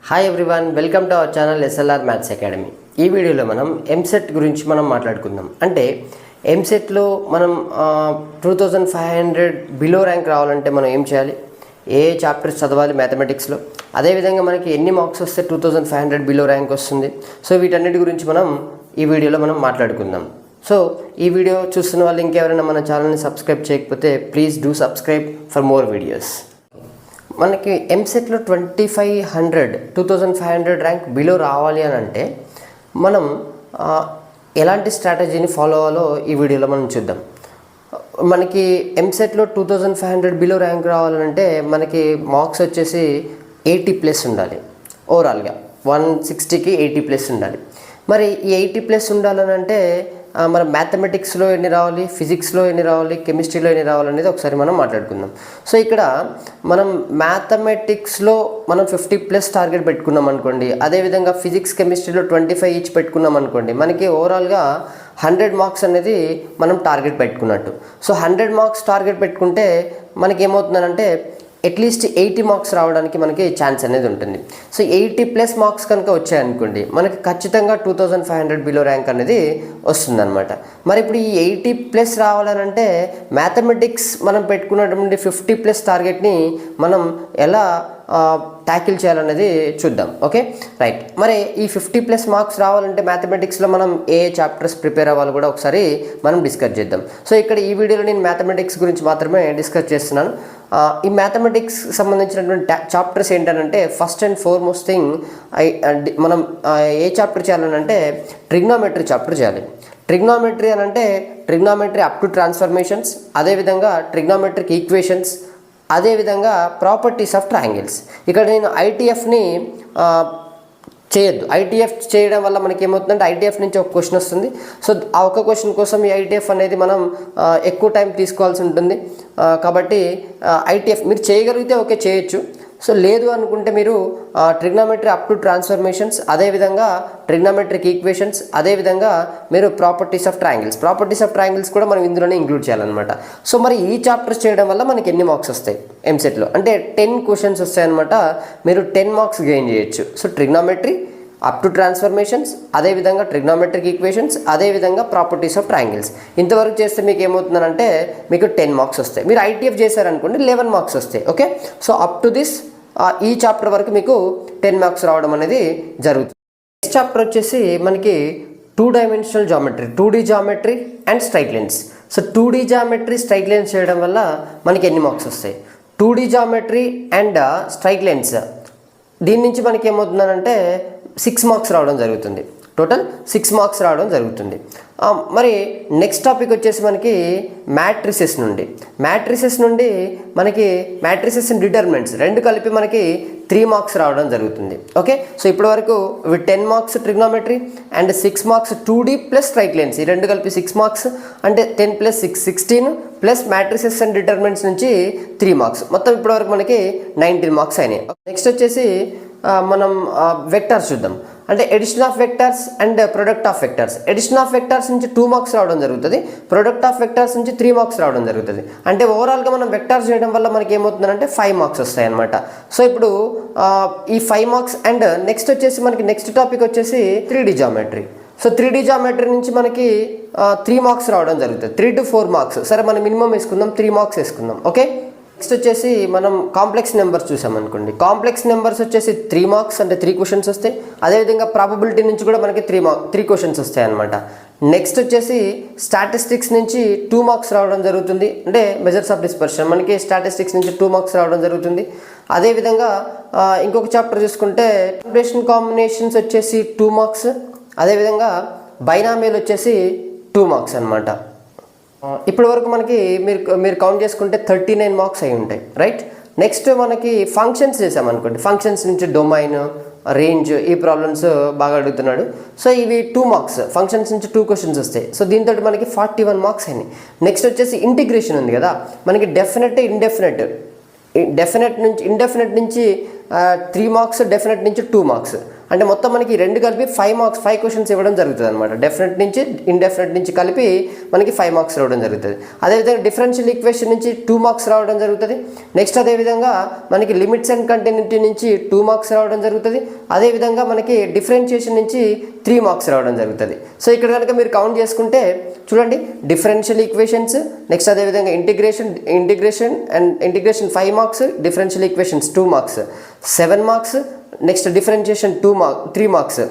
Hi everyone, welcome to our channel SLR maths academy. ఈ వీడియోలో మనం ఎంసెట్ గురించి మాట్లాడుకుందాం. అంటే ఎంసెట్లో మనం 2500 బిలో ర్యాంక్ రావాలంటే మనం ఏం చేయాలి, ఏ చాప్టర్స్ చదవాలి మ్యాథమెటిక్స్లో, అదేవిధంగా మనకి ఎన్ని మార్క్స్ వస్తే 2500 బిలో ర్యాంక్ వస్తుంది. సో వీటన్నిటి గురించి మనం ఈ వీడియోలో మాట్లాడుకుందాం. సో ఈ వీడియో చూస్తున్న వాళ్ళు ఇంకెవరైనా మన ఛానల్ని సబ్స్క్రైబ్ చేయకపోతే please do subscribe for more videos. మనకి ఎంసెట్లో 2500 ర్యాంక్ బిలో రావాలి అని అంటే మనం ఎలాంటి స్ట్రాటజీని ఫాలో అవ్వాలో ఈ వీడియోలో మనం చూద్దాం. మనకి ఎంసెట్లో 2500 బిలో ర్యాంక్ రావాలంటే మనకి మార్క్స్ వచ్చేసి 80+ ఉండాలి. ఓవరాల్గా 160కి 80+ ఉండాలి. మరి ఈ 80+ ఉండాలని అంటే మన మ్యాథమెటిక్స్లో ఎన్ని రావాలి, ఫిజిక్స్లో ఎన్ని రావాలి, కెమిస్ట్రీలో ఎన్ని రావాలి అనేది ఒకసారి మనం మాట్లాడుకుందాం. సో ఇక్కడ మనం మ్యాథమెటిక్స్లో మనం 50+ టార్గెట్ పెట్టుకున్నాం అనుకోండి, అదేవిధంగా ఫిజిక్స్ కెమిస్ట్రీలో 25 ఈచ్ పెట్టుకున్నాం అనుకోండి, మనకి ఓవరాల్గా 100 మార్క్స్ అనేది మనం టార్గెట్ పెట్టుకున్నట్టు. సో 100 మార్క్స్ టార్గెట్ పెట్టుకుంటే మనకి ఏమవుతుందంటే అట్లీస్ట్ 80 మార్క్స్ రావడానికి మనకి ఛాన్స్ అనేది ఉంటుంది. సో 80+ మార్క్స్ కనుక వచ్చాయనుకోండి, మనకి ఖచ్చితంగా 2500 బిలో ర్యాంక్ అనేది వస్తుందన్నమాట. మరి ఇప్పుడు ఈ 80+ రావాలనంటే మ్యాథమెటిక్స్ మనం పెట్టుకున్నటువంటి 50+ టార్గెట్ని మనం ఎలా ట్యాకిల్ చేయాలనేది చూద్దాం. Okay, right. మరి ఈ 50+ మార్క్స్ రావాలంటే మ్యాథమెటిక్స్లో మనం ఏ చాప్టర్స్ ప్రిపేర్ అవ్వాలి కూడా ఒకసారి మనం డిస్కస్ చేద్దాం. సో ఇక్కడ ఈ వీడియోలో నేను మ్యాథమెటిక్స్ గురించి మాత్రమే డిస్కస్ చేస్తున్నాను. ఈ మ్యాథమెటిక్స్ సంబంధించినటువంటి చాప్టర్స్ ఏంటంటే ఫస్ట్ అండ్ ఫార్మోస్ట్ థింగ్ మనం ఏ చాప్టర్ చేయాలనంటే ట్రిగ్నోమెట్రీ చాప్టర్ చేయాలి. ట్రిగ్నోమెట్రీ అని అంటే ట్రిగ్నోమెట్రీ అప్ టు ట్రాన్స్ఫర్మేషన్స్, అదేవిధంగా ట్రిగ్నోమెట్రిక్ ఈక్వేషన్స్, అదేవిధంగా ప్రాపర్టీస్ ఆఫ్ ట్రయాంగిల్స్. ఇక్కడ నేను ఐటీఎఫ్ని చేయొద్దు. ఐటీఎఫ్ చేయడం వల్ల మనకి ఏమవుతుందంటే ఐటీఎఫ్ నుంచి ఒక క్వశ్చన్ వస్తుంది. సో ఆ ఒక్క క్వశ్చన్ కోసం ఈ ఐటీఎఫ్ అనేది మనం ఎక్కువ టైం తీసుకోవాల్సి ఉంటుంది. కాబట్టి ఐటీఎఫ్ మీరు చేయగలిగితే ఓకే చేయొచ్చు. సో లేదు అనుకుంటే మీరు ట్రిగ్నోమెట్రీ అప్ టు ట్రాన్స్ఫర్మేషన్స్, అదేవిధంగా ట్రిగ్నోమెట్రిక్ ఈక్వేషన్స్, అదేవిధంగా మీరు ప్రాపర్టీస్ ఆఫ్ ట్రయాంగిల్స్ కూడా మనం ఇందులోనే ఇంక్లూడ్ చేయాలన్నమాట. సో మరి ఈ చాప్టర్స్ చేయడం వల్ల మనకి ఎన్ని మార్క్స్ వస్తాయి ఎంసెట్లో అంటే 10 క్వశ్చన్స్ వస్తాయన్నమాట. మీరు 10 మార్క్స్ గెయిన్ చేయొచ్చు. So trigonometry up to transformations, అదేవిధంగా ట్రిగ్నోమెట్రిక్ ఈక్వేషన్స్, అదేవిధంగా ప్రాపర్టీస్ ఆఫ్ ట్రయాంగిల్స్. ఇంతవరకు చేస్తే మీకు ఏమవుతుందనంటే మీకు 10 మార్క్స్ వస్తాయి. మీరు ఐటీఎఫ్ చేశారనుకోండి 11 మార్క్స్ వస్తాయి. Okay, so up to this ఈ చాప్టర్ వరకు మీకు 10 మార్క్స్ రావడం అనేది జరుగుతుంది. నెక్స్ట్ చాప్టర్ వచ్చేసి మనకి 2 dimensional geometry, 2D geometry and straight lines. So 2D geometry straight lines చేయడం వల్ల మనకి ఎన్ని మార్క్స్ వస్తాయి, 2D geometry and straight lines దీని నుంచి మనకి ఏమవుతుందనంటే 6 మార్క్స్ రావడం జరుగుతుంది. టోటల్ 6 మార్క్స్ రావడం జరుగుతుంది. మరి నెక్స్ట్ టాపిక్ వచ్చేసి మనకి మ్యాట్రిసెస్ నుండి మనకి మ్యాట్రిసెస్ అండ్ డిటర్మినెంట్స్ రెండు కలిపి మనకి 3 మార్క్స్ రావడం జరుగుతుంది. ఓకే, సో ఇప్పటి వరకు 10 marks trigonometry and 6 marks 2D plus straight lines, ఈ రెండు కలిపి 6 మార్క్స్ అంటే 10 + 6 16 ప్లస్ మ్యాట్రిసెస్ అండ్ డిటర్మినెంట్స్ నుంచి 3 మార్క్స్, మొత్తం ఇప్పటి వరకు మనకి 19 మార్క్స్ అయినాయి. నెక్స్ట్ వచ్చేసి మనం వెక్టార్స్ చూద్దాం. అంటే addition of vectors and product of vectors. Addition of vectors నుంచి 2 మార్క్స్ రావడం జరుగుతుంది, ప్రొడక్ట్ ఆఫ్ వెక్టార్స్ నుంచి 3 మార్క్స్ రావడం జరుగుతుంది. అంటే ఓవరాల్గా మనం వెక్టార్స్ చేయడం వల్ల మనకి ఏమవుతుందంటే 5 మార్క్స్ వస్తాయి అనమాట. సో ఇప్పుడు ఈ 5 మార్క్స్ అండ్ నెక్స్ట్ వచ్చేసి మనకి నెక్స్ట్ టాపిక్ వచ్చేసి 3D geometry. So 3D geometry నుంచి మనకి 3 మార్క్స్ రావడం జరుగుతుంది, 3 to 4 మార్క్స్. సరే మనం మినిమం వేసుకుందాం, 3 మార్క్స్ వేసుకుందాం. ఓకే, నెక్స్ట్ వచ్చేసి మనం కాంప్లెక్స్ నెంబర్స్ చూసామనుకోండి, కాంప్లెక్స్ నెంబర్స్ వచ్చేసి 3 మార్క్స్ అంటే 3 క్వశ్చన్స్ వస్తాయి. అదేవిధంగా ప్రాబబిలిటీ నుంచి కూడా మనకి 3 క్వశ్చన్స్ వస్తాయి అనమాట. నెక్స్ట్ వచ్చేసి స్టాటిస్టిక్స్ నుంచి 2 మార్క్స్ రావడం జరుగుతుంది. అంటే మెజర్స్ ఆఫ్ డిస్పర్షన్ మనకి స్టాటిస్టిక్స్ నుంచి 2 మార్క్స్ రావడం జరుగుతుంది. అదేవిధంగా ఇంకొక చాప్టర్ చూసుకుంటే కాంబినేషన్స్ వచ్చేసి 2 మార్క్స్, అదేవిధంగా బైనామియల్ వచ్చేసి 2 మార్క్స్ అనమాట. ఇప్పటి వరకు మనకి మీరు కౌంట్ చేసుకుంటే 39 మార్క్స్ అయి ఉంటాయి, రైట్. నెక్స్ట్ మనకి ఫంక్షన్స్ చేసామనుకోండి, ఫంక్షన్స్ నుంచి డొమైన్, రేంజ్, ఈ ప్రాబ్లమ్స్ బాగా అడుగుతున్నాడు. సో ఇవి 2 మార్క్స్, ఫంక్షన్స్ నుంచి 2 క్వశ్చన్స్ వస్తాయి. సో దీంతో మనకి 41 మార్క్స్ అయినాయి. నెక్స్ట్ వచ్చేసి ఇంటిగ్రేషన్ ఉంది కదా, మనకి డెఫినెట్ ఇండెఫినెట్ నుంచి 3 మార్క్స్, డెఫినెట్ నుంచి 2 మార్క్స్. అంటే మొత్తం మనకి రెండు కలిపి 5 మార్క్స్ 5 క్వశ్చన్స్ ఇవ్వడం జరుగుతుంది అనమాట. డెఫినెట్ నుంచి ఇండెఫినెట్ నుంచి కలిపి మనకి 5 మార్క్స్ రావడం జరుగుతుంది. అదేవిధంగా డిఫరెన్షియల్ ఈక్వేషన్ నుంచి 2 మార్క్స్ రావడం జరుగుతుంది. నెక్స్ట్ అదేవిధంగా మనకి లిమిట్స్ అండ్ కంటిన్యూటీ నుంచి 2 మార్క్స్ రావడం జరుగుతుంది. అదేవిధంగా మనకి డిఫరెన్షియేషన్ నుంచి 3 మార్క్స్ రావడం జరుగుతుంది. సో ఇక్కడ కనుక మీరు కౌంట్ చేసుకుంటే చూడండి, డిఫరెన్షియల్ ఈక్వేషన్స్, నెక్స్ట్ అదేవిధంగా integration and integration 5 marks, differential equations 2 marks, 7 marks, next differentiation 3 marks,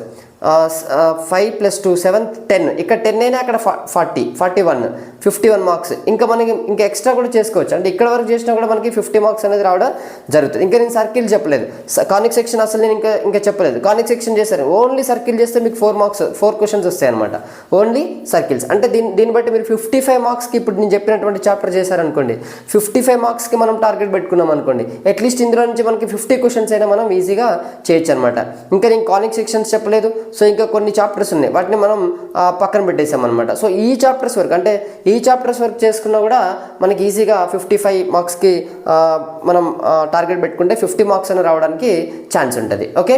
5 + 2 7 10, ఇక్కడ 10 అయినా అక్కడ 40 41 51 మార్క్స్. ఇంకా మనకి ఇంకా ఎక్స్ట్రా కూడా చేసుకోవచ్చు. అంటే ఇక్కడ వరకు చేసినా కూడా మనకి 50 మార్క్స్ అనేది రావడం జరుగుతుంది. ఇంకా నేను సర్కిల్ చెప్పలేదు, కానిక్ సెక్షన్ అసలు నేను ఇంకా చెప్పలేదు. కానిక్ సెక్షన్ చేశాను, ఓన్లీ సర్కిల్ చేస్తే మీకు 4 మార్క్స్ 4 క్వశ్చన్స్ వస్తాయి అనమాట, ఓన్లీ సర్కిల్స్. అంటే దీన్ని బట్టి మీరు 55 మార్క్స్కి ఇప్పుడు నేను చెప్పినటువంటి చాప్టర్ చేశారనుకోండి, 55 మార్క్స్కి మనం టార్గెట్ పెట్టుకున్నాం అనుకోండి, అట్లీస్ట్ ఇందులో నుంచి మనకి 50 క్వశ్చన్స్ అయినా మనం ఈజీగా చేయొచ్చు అనమాట. ఇంకా నేను కానిక్ సెక్షన్స్ చెప్పలేదు. సో ఇంకా కొన్ని చాప్టర్స్ ఉన్నాయి, వాటిని మనం పక్కన పెట్టేసాం అనమాట. సో ఈ చాప్టర్స్ వరకు చేసుకున్నా కూడా మనకి ఈజీగా 55 మార్క్స్కి మనం టార్గెట్ పెట్టుకుంటే 50 మార్క్స్ అని రావడానికి ఛాన్స్ ఉంటుంది. ఓకే.